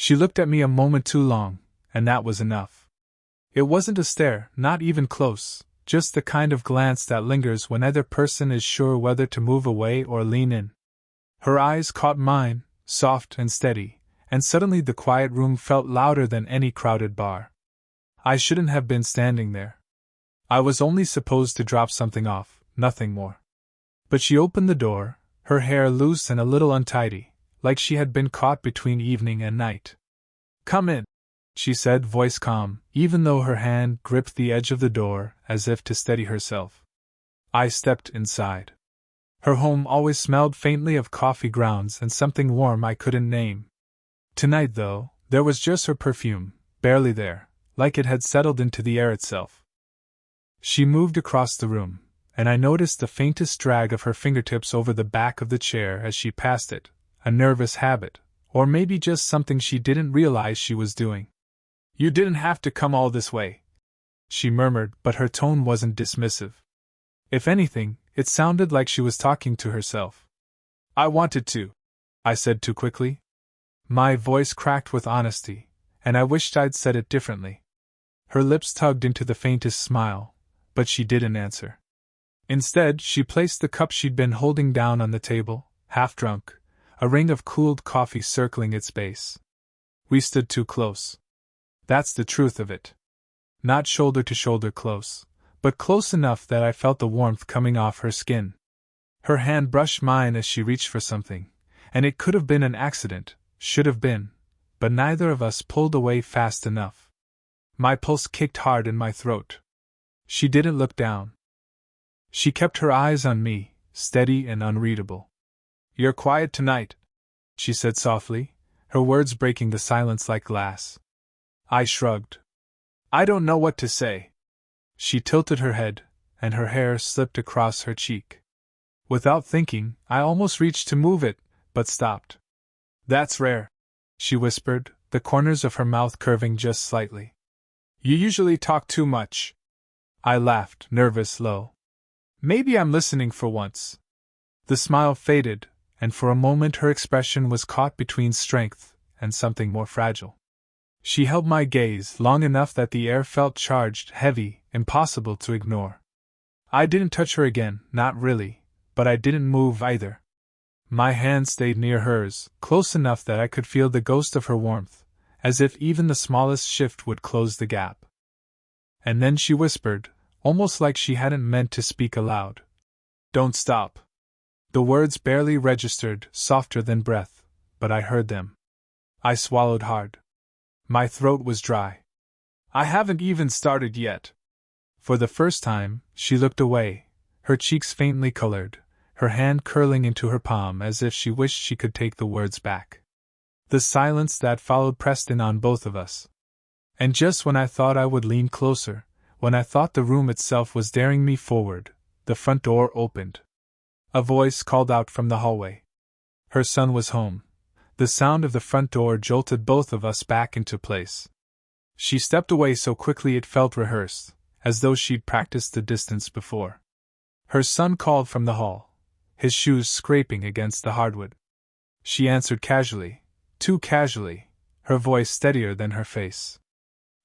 She looked at me a moment too long, and that was enough. It wasn't a stare, not even close, just the kind of glance that lingers when either person is sure whether to move away or lean in. Her eyes caught mine, soft and steady, and suddenly the quiet room felt louder than any crowded bar. I shouldn't have been standing there. I was only supposed to drop something off, nothing more. But she opened the door, her hair loose and a little untidy, like she had been caught between evening and night. "Come in," she said, voice calm, even though her hand gripped the edge of the door as if to steady herself. I stepped inside. Her home always smelled faintly of coffee grounds and something warm I couldn't name. Tonight, though, there was just her perfume, barely there, like it had settled into the air itself. She moved across the room, and I noticed the faintest drag of her fingertips over the back of the chair as she passed it, a nervous habit, or maybe just something she didn't realize she was doing. "You didn't have to come all this way," she murmured, but her tone wasn't dismissive. If anything, it sounded like she was talking to herself. "I wanted to," I said too quickly. My voice cracked with honesty, and I wished I'd said it differently. Her lips tugged into the faintest smile, but she didn't answer. Instead, she placed the cup she'd been holding down on the table, half drunk, a ring of cooled coffee circling its base. We stood too close. That's the truth of it. Not shoulder to shoulder close, but close enough that I felt the warmth coming off her skin. Her hand brushed mine as she reached for something, and it could have been an accident, should have been, but neither of us pulled away fast enough. My pulse kicked hard in my throat. She didn't look down. She kept her eyes on me, steady and unreadable. "You're quiet tonight," she said softly, her words breaking the silence like glass. I shrugged. "I don't know what to say." She tilted her head, and her hair slipped across her cheek. Without thinking, I almost reached to move it, but stopped. "That's rare," she whispered, the corners of her mouth curving just slightly. "You usually talk too much." I laughed, nervous, low. "Maybe I'm listening for once." The smile faded, and for a moment her expression was caught between strength and something more fragile. She held my gaze long enough that the air felt charged, heavy, impossible to ignore. I didn't touch her again, not really, but I didn't move either. My hand stayed near hers, close enough that I could feel the ghost of her warmth, as if even the smallest shift would close the gap. And then she whispered, almost like she hadn't meant to speak aloud. "Don't stop." The words barely registered, softer than breath, but I heard them. I swallowed hard. My throat was dry. "I haven't even started yet." For the first time, she looked away, her cheeks faintly colored, her hand curling into her palm as if she wished she could take the words back. The silence that followed pressed in on both of us. And just when I thought I would lean closer, when I thought the room itself was daring me forward, the front door opened. A voice called out from the hallway. Her son was home. The sound of the front door jolted both of us back into place. She stepped away so quickly it felt rehearsed, as though she'd practiced the distance before. Her son called from the hall, his shoes scraping against the hardwood. She answered casually, too casually, her voice steadier than her face.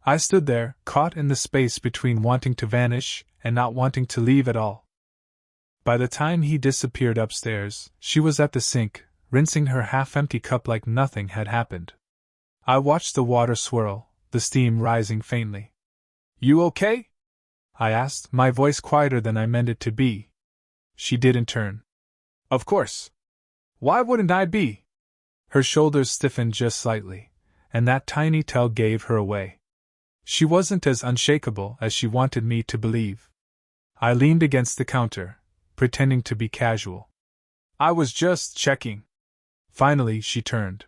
I stood there, caught in the space between wanting to vanish and not wanting to leave at all. By the time he disappeared upstairs, she was at the sink, rinsing her half-empty cup like nothing had happened. I watched the water swirl, the steam rising faintly. "You okay?" I asked, my voice quieter than I meant it to be. She didn't turn. "Of course. Why wouldn't I be?" Her shoulders stiffened just slightly, and that tiny tell gave her away. She wasn't as unshakable as she wanted me to believe. I leaned against the counter, pretending to be casual. "I was just checking." Finally, she turned.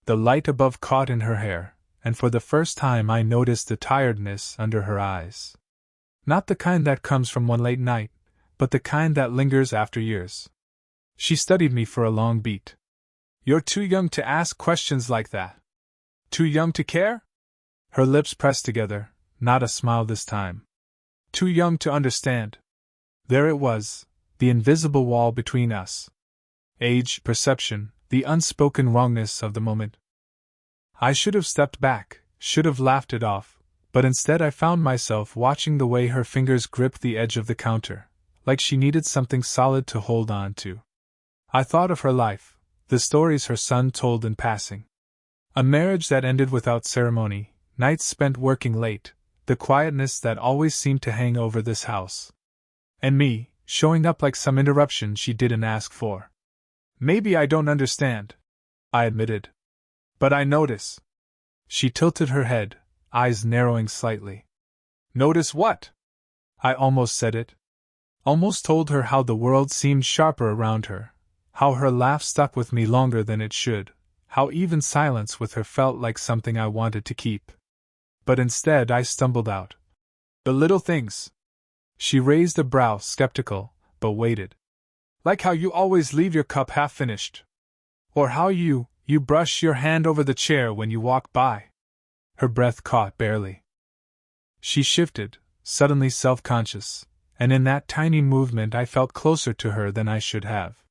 The light above caught in her hair, and for the first time I noticed the tiredness under her eyes. Not the kind that comes from one late night, but the kind that lingers after years. She studied me for a long beat. "You're too young to ask questions like that. Too young to care?" Her lips pressed together, not a smile this time. "Too young to understand." There it was, the invisible wall between us. Age, perception, the unspoken wrongness of the moment. I should have stepped back, should have laughed it off, but instead I found myself watching the way her fingers gripped the edge of the counter, like she needed something solid to hold on to. I thought of her life, the stories her son told in passing. A marriage that ended without ceremony, nights spent working late, the quietness that always seemed to hang over this house. And me, showing up like some interruption she didn't ask for. Maybe I don't understand, I admitted. But I notice. She tilted her head, eyes narrowing slightly. Notice what? I almost said it. Almost told her how the world seemed sharper around her, how her laugh stuck with me longer than it should, how even silence with her felt like something I wanted to keep. But instead I stumbled out. The little things. She raised a brow, skeptical, but waited. Like how you always leave your cup half-finished. Or how you brush your hand over the chair when you walk by. Her breath caught barely. She shifted, suddenly self-conscious, and in that tiny movement I felt closer to her than I should have.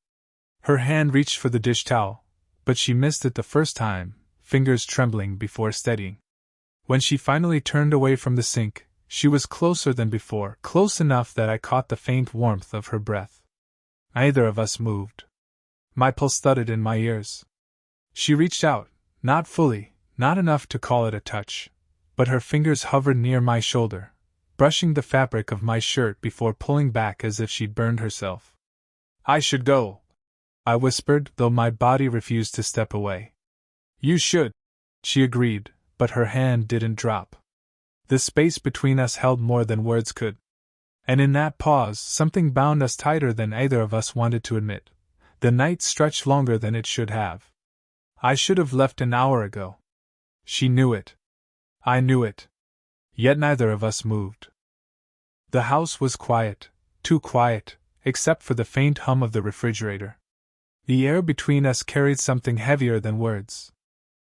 Her hand reached for the dish towel, but she missed it the first time, fingers trembling before steadying. When she finally turned away from the sink, she was closer than before, close enough that I caught the faint warmth of her breath. Neither of us moved. My pulse thudded in my ears. She reached out, not fully, not enough to call it a touch, but her fingers hovered near my shoulder, brushing the fabric of my shirt before pulling back as if she'd burned herself. I should go, I whispered, though my body refused to step away. You should, she agreed, but her hand didn't drop. The space between us held more than words could. And in that pause, something bound us tighter than either of us wanted to admit. The night stretched longer than it should have. I should have left an hour ago. She knew it. I knew it. Yet neither of us moved. The house was quiet, too quiet, except for the faint hum of the refrigerator. The air between us carried something heavier than words.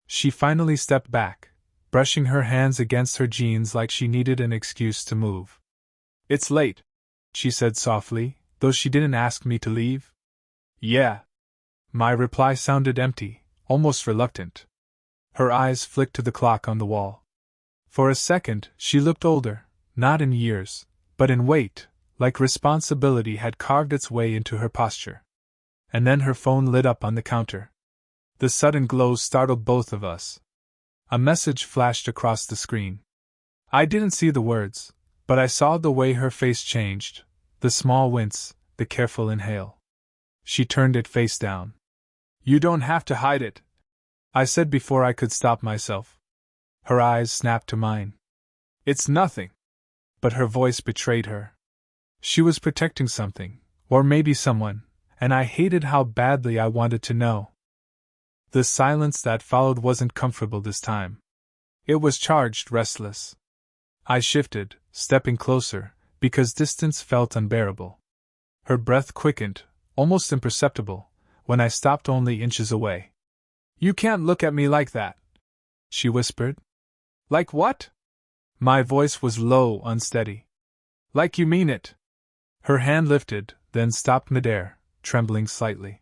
She finally stepped back, brushing her hands against her jeans like she needed an excuse to move. It's late, she said softly, though she didn't ask me to leave. Yeah. My reply sounded empty, almost reluctant. Her eyes flicked to the clock on the wall. For a second, she looked older, not in years, but in weight, like responsibility had carved its way into her posture. And then her phone lit up on the counter. The sudden glow startled both of us. A message flashed across the screen. I didn't see the words, but I saw the way her face changed, the small wince, the careful inhale. She turned it face down. You don't have to hide it, I said before I could stop myself. Her eyes snapped to mine. It's nothing. But her voice betrayed her. She was protecting something, or maybe someone, and I hated how badly I wanted to know. The silence that followed wasn't comfortable this time. It was charged, restless. I shifted, stepping closer, because distance felt unbearable. Her breath quickened, almost imperceptible, when I stopped only inches away. You can't look at me like that, she whispered. Like what? My voice was low, unsteady. Like you mean it. Her hand lifted, then stopped midair, trembling slightly.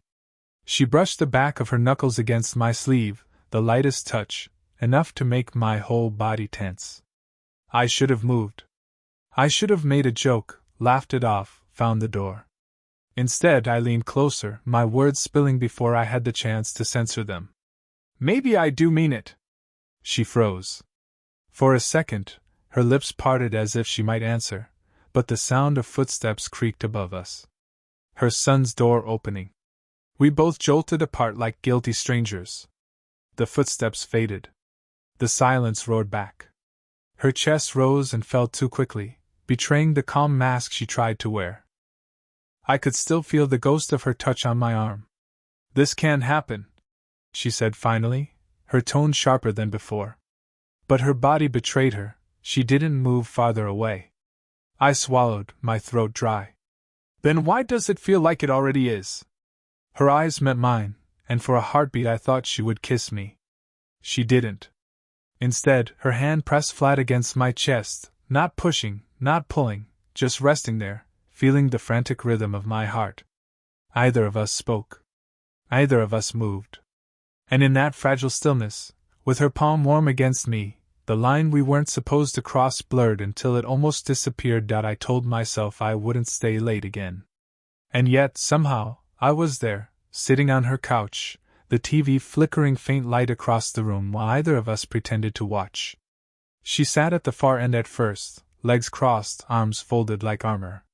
She brushed the back of her knuckles against my sleeve, the lightest touch, enough to make my whole body tense. I should have moved. I should have made a joke, laughed it off, found the door. Instead, I leaned closer, my words spilling before I had the chance to censor them. Maybe I do mean it. She froze. For a second, her lips parted as if she might answer, but the sound of footsteps creaked above us. Her son's door opening. We both jolted apart like guilty strangers. The footsteps faded. The silence roared back. Her chest rose and fell too quickly, betraying the calm mask she tried to wear. I could still feel the ghost of her touch on my arm. This can't happen, she said finally, her tone sharper than before. But her body betrayed her, she didn't move farther away. I swallowed, my throat dry. Then why does it feel like it already is? Her eyes met mine, and for a heartbeat I thought she would kiss me. She didn't. Instead, her hand pressed flat against my chest, not pushing, not pulling, just resting there, feeling the frantic rhythm of my heart. Neither of us spoke. Neither of us moved. And in that fragile stillness, With her palm warm against me, the line we weren't supposed to cross blurred until it almost disappeared. I told myself I wouldn't stay late again. And yet, somehow, I was there, sitting on her couch, the TV flickering faint light across the room while either of us pretended to watch. She sat at the far end at first, legs crossed, arms folded like armor.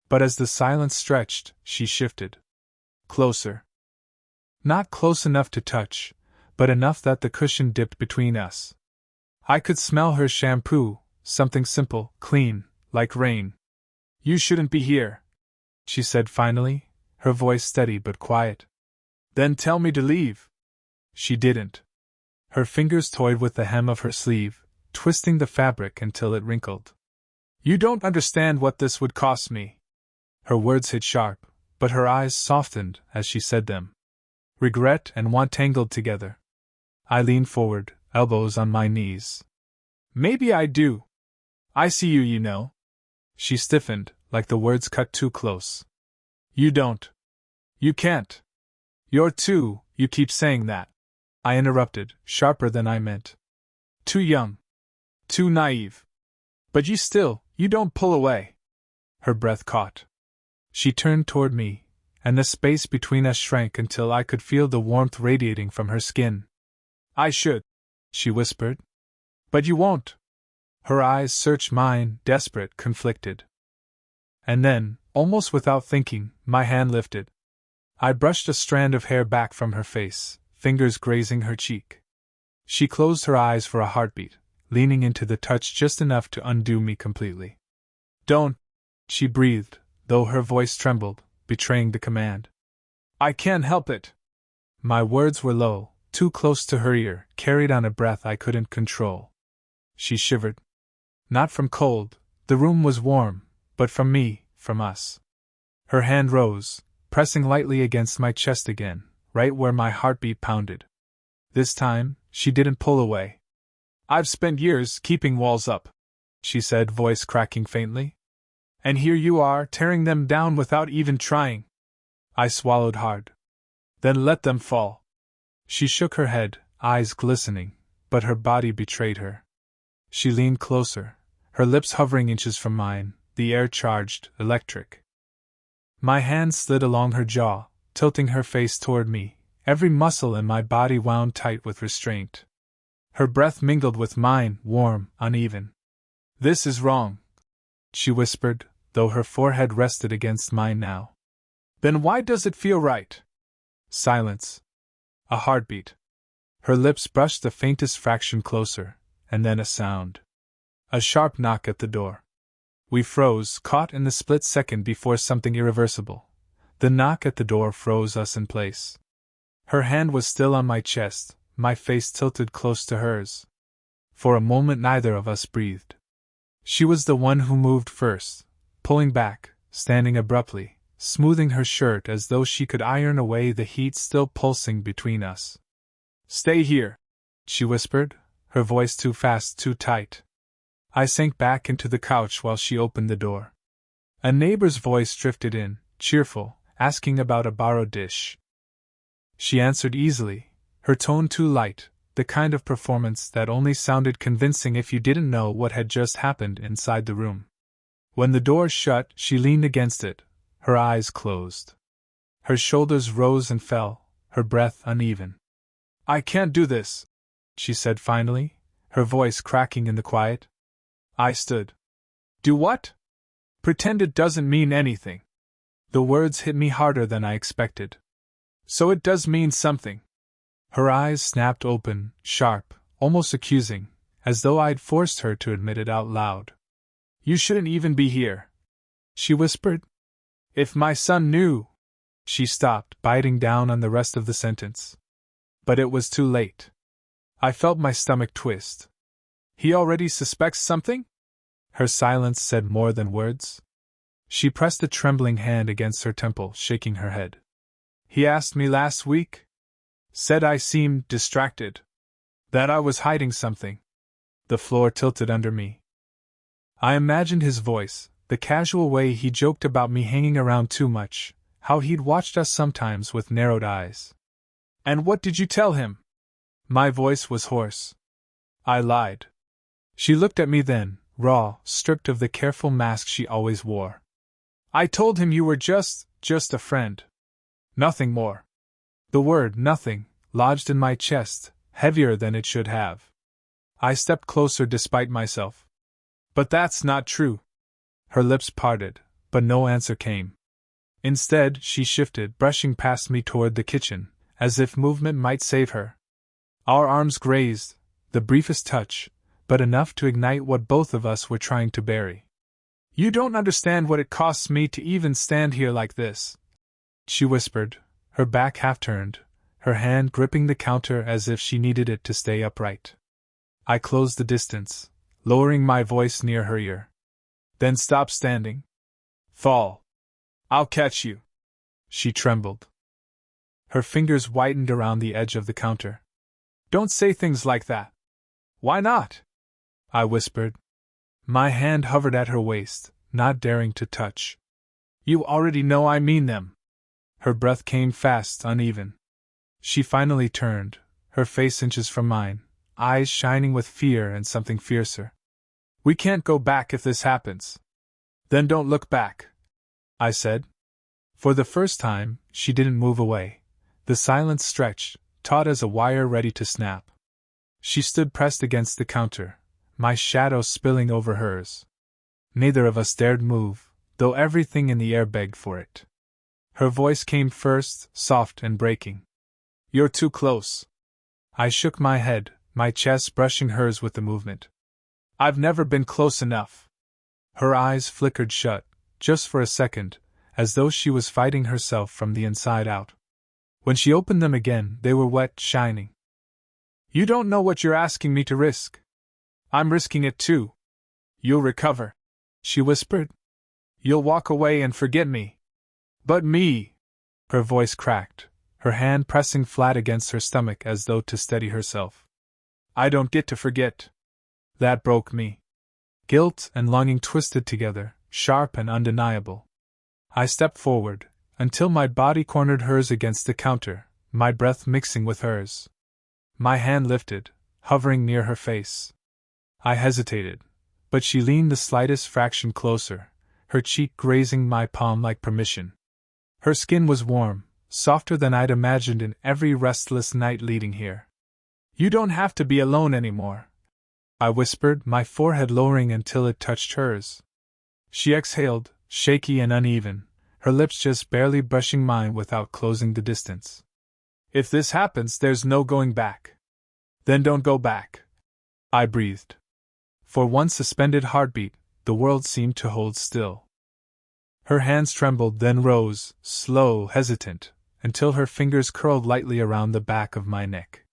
But as the silence stretched, she shifted. Closer. Not close enough to touch, but enough that the cushion dipped between us. I could smell her shampoo, something simple, clean, like rain. You shouldn't be here, she said finally, her voice steady but quiet. Then tell me to leave. She didn't. Her fingers toyed with the hem of her sleeve, twisting the fabric until it wrinkled. You don't understand what this would cost me. Her words hit sharp, but her eyes softened as she said them. Regret and want tangled together. I leaned forward, elbows on my knees. Maybe I do. I see you, you know. She stiffened, like the words cut too close. You don't. You can't. You're too, you keep saying that. I interrupted, sharper than I meant. Too young. Too naive. But you don't pull away. Her breath caught. She turned toward me, and the space between us shrank until I could feel the warmth radiating from her skin. I should, she whispered. But you won't. Her eyes searched mine, desperate, conflicted. And then, almost without thinking, my hand lifted. I brushed a strand of hair back from her face, fingers grazing her cheek. She closed her eyes for a heartbeat, leaning into the touch just enough to undo me completely. Don't, she breathed, though her voice trembled, betraying the command. I can't help it. My words were low, too close to her ear, carried on a breath I couldn't control. She shivered. Not from cold, the room was warm, but from me, from us. Her hand rose, pressing lightly against my chest again, right where my heartbeat pounded. This time, she didn't pull away. I've spent years keeping walls up, she said, voice cracking faintly. And here you are, tearing them down without even trying. I swallowed hard. Then let them fall. She shook her head, eyes glistening, but her body betrayed her. She leaned closer, her lips hovering inches from mine, the air charged, electric. My hand slid along her jaw, tilting her face toward me, every muscle in my body wound tight with restraint. Her breath mingled with mine, warm, uneven. This is wrong, she whispered, though her forehead rested against mine now. Then why does it feel right? Silence. A heartbeat. Her lips brushed the faintest fraction closer, and then a sound. A sharp knock at the door. We froze, caught in the split second before something irreversible. The knock at the door froze us in place. Her hand was still on my chest, my face tilted close to hers. For a moment neither of us breathed. She was the one who moved first, pulling back, standing abruptly, smoothing her shirt as though she could iron away the heat still pulsing between us. Stay here, she whispered, her voice too fast, too tight. I sank back into the couch while she opened the door. A neighbor's voice drifted in, cheerful, asking about a borrowed dish. She answered easily, her tone too light, the kind of performance that only sounded convincing if you didn't know what had just happened inside the room. When the door shut, she leaned against it, her eyes closed. Her shoulders rose and fell, her breath uneven. I can't do this, she said finally, her voice cracking in the quiet. I stood. Do what? Pretend it doesn't mean anything. The words hit me harder than I expected. So it does mean something. Her eyes snapped open, sharp, almost accusing, as though I'd forced her to admit it out loud. You shouldn't even be here, she whispered. If my son knew. She stopped, biting down on the rest of the sentence. But it was too late. I felt my stomach twist. He already suspects something? Her silence said more than words. She pressed a trembling hand against her temple, shaking her head. He asked me last week. Said I seemed distracted. That I was hiding something. The floor tilted under me. I imagined his voice, the casual way he joked about me hanging around too much, how he'd watched us sometimes with narrowed eyes. And what did you tell him? My voice was hoarse. I lied. She looked at me then, raw, stripped of the careful mask she always wore. I told him you were just a friend. Nothing more. The word nothing lodged in my chest, heavier than it should have. I stepped closer despite myself. But that's not true. Her lips parted, but no answer came. Instead, she shifted, brushing past me toward the kitchen, as if movement might save her. Our arms grazed, the briefest touch, but enough to ignite what both of us were trying to bury. You don't understand what it costs me to even stand here like this, she whispered, her back half turned, her hand gripping the counter as if she needed it to stay upright. I closed the distance, lowering my voice near her ear. Then stop standing. Fall. I'll catch you. She trembled. Her fingers whitened around the edge of the counter. Don't say things like that. Why not? I whispered. My hand hovered at her waist, not daring to touch. You already know I mean them. Her breath came fast, uneven. She finally turned, her face inches from mine, eyes shining with fear and something fiercer. We can't go back if this happens. Then don't look back, I said. For the first time, she didn't move away. The silence stretched, taut as a wire ready to snap. She stood pressed against the counter, my shadow spilling over hers. Neither of us dared move, though everything in the air begged for it. Her voice came first, soft and breaking. You're too close. I shook my head, my chest brushing hers with the movement. I've never been close enough. Her eyes flickered shut, just for a second, as though she was fighting herself from the inside out. When she opened them again, they were wet, shining. You don't know what you're asking me to risk. I'm risking it too. You'll recover, she whispered. You'll walk away and forget me. But me! Her voice cracked, her hand pressing flat against her stomach as though to steady herself. I don't get to forget. That broke me. Guilt and longing twisted together, sharp and undeniable. I stepped forward, until my body cornered hers against the counter, my breath mixing with hers. My hand lifted, hovering near her face. I hesitated, but she leaned the slightest fraction closer, her cheek grazing my palm like permission. Her skin was warm, softer than I'd imagined in every restless night leading here. You don't have to be alone anymore, I whispered, my forehead lowering until it touched hers. She exhaled, shaky and uneven, her lips just barely brushing mine without closing the distance. If this happens, there's no going back. Then don't go back, I breathed. For one suspended heartbeat, the world seemed to hold still. Her hands trembled, then rose, slow, hesitant, until her fingers curled lightly around the back of my neck.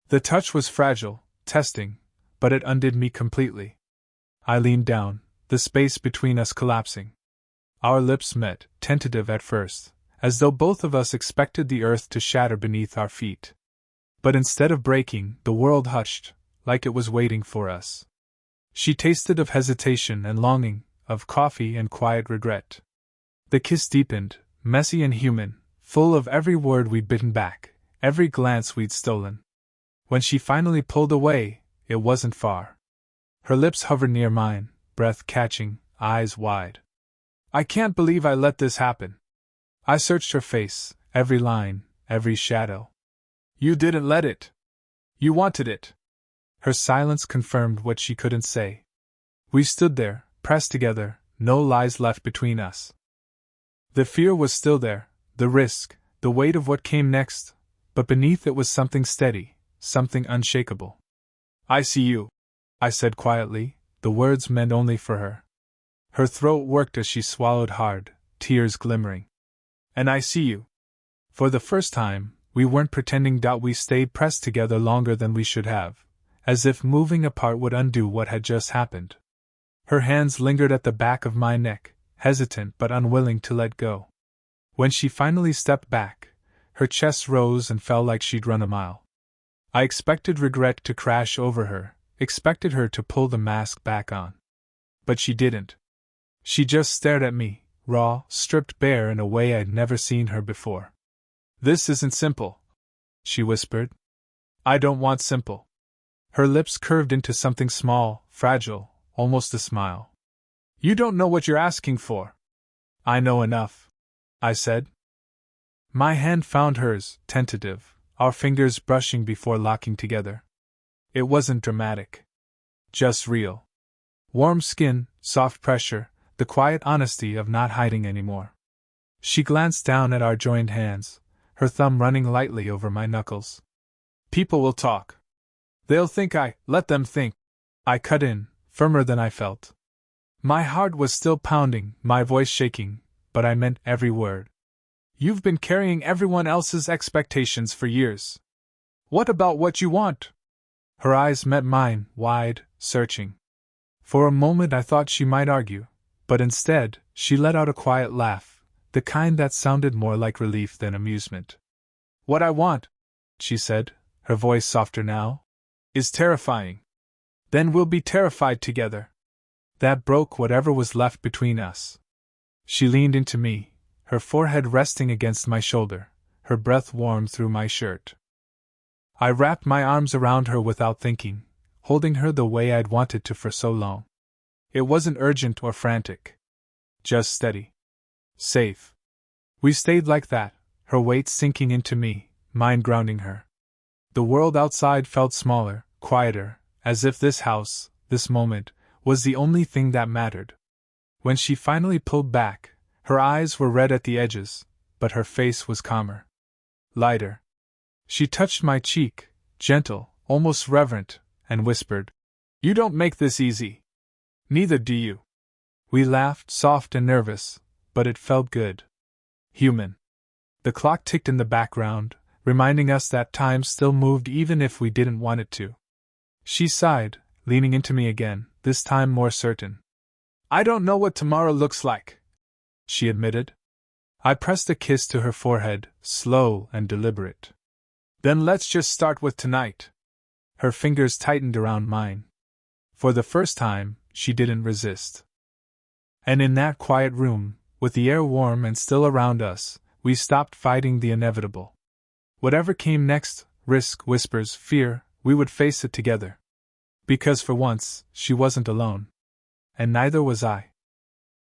The touch was fragile, testing, but it undid me completely. I leaned down, the space between us collapsing. Our lips met, tentative at first, as though both of us expected the earth to shatter beneath our feet. But instead of breaking, the world hushed, like it was waiting for us. She tasted of hesitation and longing, of coffee and quiet regret. The kiss deepened, messy and human, full of every word we'd bitten back, every glance we'd stolen. When she finally pulled away, it wasn't far. Her lips hovered near mine, breath catching, eyes wide. I can't believe I let this happen. I searched her face, every line, every shadow. You didn't let it. You wanted it. Her silence confirmed what she couldn't say. We stood there, pressed together, no lies left between us. The fear was still there, the risk, the weight of what came next, but beneath it was something steady, something unshakable. I see you, I said quietly, the words meant only for her. Her throat worked as she swallowed hard, tears glimmering. And I see you. For the first time, we weren't pretending. We stayed pressed together longer than we should have, as if moving apart would undo what had just happened. Her hands lingered at the back of my neck, hesitant but unwilling to let go. When she finally stepped back, her chest rose and fell like she'd run a mile. I expected regret to crash over her, expected her to pull the mask back on. But she didn't. She just stared at me, raw, stripped bare in a way I'd never seen her before. This isn't simple, she whispered. I don't want simple. Her lips curved into something small, fragile, almost a smile. You don't know what you're asking for. I know enough, I said. My hand found hers, tentative, our fingers brushing before locking together. It wasn't dramatic. Just real. Warm skin, soft pressure, the quiet honesty of not hiding anymore. She glanced down at our joined hands, her thumb running lightly over my knuckles. People will talk. They'll think let them think. I cut in, firmer than I felt. My heart was still pounding, my voice shaking, but I meant every word. You've been carrying everyone else's expectations for years. What about what you want? Her eyes met mine, wide, searching. For a moment I thought she might argue, but instead, she let out a quiet laugh, the kind that sounded more like relief than amusement. What I want, she said, her voice softer now, is terrifying. Then we'll be terrified together. That broke whatever was left between us. She leaned into me, her forehead resting against my shoulder, her breath warm through my shirt. I wrapped my arms around her without thinking, holding her the way I'd wanted to for so long. It wasn't urgent or frantic. Just steady. Safe. We stayed like that, her weight sinking into me, mine grounding her. The world outside felt smaller, quieter, as if this house, this moment, was the only thing that mattered. When she finally pulled back, her eyes were red at the edges, but her face was calmer. Lighter. She touched my cheek, gentle, almost reverent, and whispered, "You don't make this easy. Neither do you." We laughed, soft and nervous, but it felt good. Human. The clock ticked in the background, reminding us that time still moved even if we didn't want it to. She sighed, leaning into me again, this time more certain. I don't know what tomorrow looks like, she admitted. I pressed a kiss to her forehead, slow and deliberate. Then let's just start with tonight. Her fingers tightened around mine. For the first time, she didn't resist. And in that quiet room, with the air warm and still around us, we stopped fighting the inevitable. Whatever came next, risk, whispers, fear, we would face it together. Because for once, she wasn't alone. And neither was I.